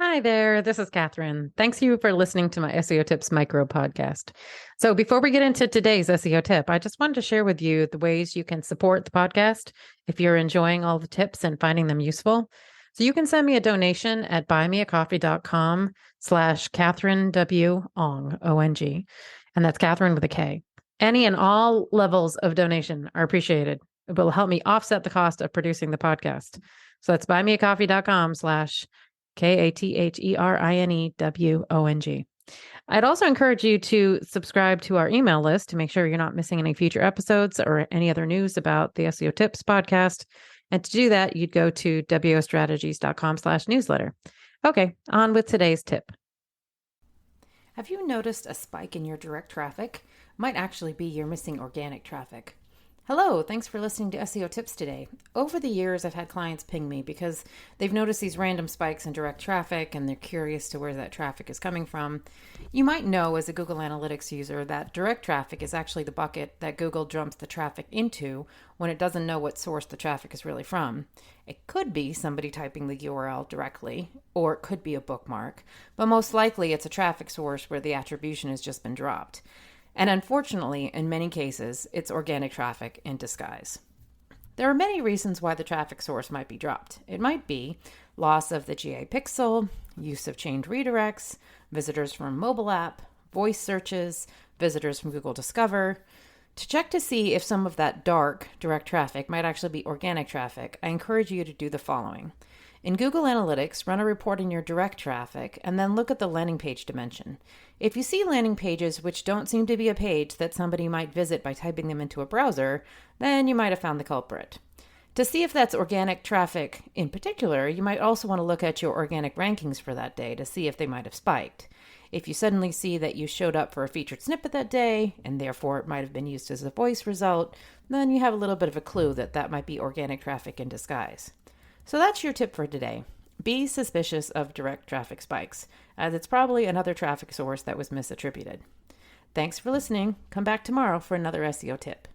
Hi there, this is Catherine. Thanks you for listening to my SEO Tips micro podcast. So, before we get into today's SEO tip, I just wanted to share with you the ways you can support the podcast if you're enjoying all the tips and finding them useful. So, you can send me a donation at buymeacoffee.com/Catherine W. Ong, O-N-G, and that's Catherine with a K. Any and all levels of donation are appreciated. It will help me offset the cost of producing the podcast. So, that's buymeacoffee.com/Katherinewong. I'd also encourage you to subscribe to our email list to make sure you're not missing any future episodes or any other news about the SEO Tips podcast. And to do that, you'd go to wostrategies.com/newsletter. Okay, on with today's tip. Have you noticed a spike in your direct traffic? Might actually be you're missing organic traffic. Hello, thanks for listening to SEO Tips today. Over the years, I've had clients ping me because they've noticed these random spikes in direct traffic and they're curious to where that traffic is coming from. You might know as a Google Analytics user that direct traffic is actually the bucket that Google dumps the traffic into when it doesn't know what source the traffic is really from. It could be somebody typing the URL directly, or it could be a bookmark, but most likely it's a traffic source where the attribution has just been dropped. And unfortunately, in many cases, it's organic traffic in disguise. There are many reasons why the traffic source might be dropped. It might be loss of the GA pixel, use of chained redirects, visitors from a mobile app, voice searches, visitors from Google Discover. To check to see if some of that dark direct traffic might actually be organic traffic, I encourage you to do the following. In Google Analytics, run a report in your direct traffic and then look at the landing page dimension. If you see landing pages which don't seem to be a page that somebody might visit by typing them into a browser, then you might have found the culprit. To see if that's organic traffic in particular, you might also want to look at your organic rankings for that day to see if they might have spiked. If you suddenly see that you showed up for a featured snippet that day, and therefore it might have been used as a voice result, then you have a little bit of a clue that that might be organic traffic in disguise. So that's your tip for today. Be suspicious of direct traffic spikes, as it's probably another traffic source that was misattributed. Thanks for listening. Come back tomorrow for another SEO tip.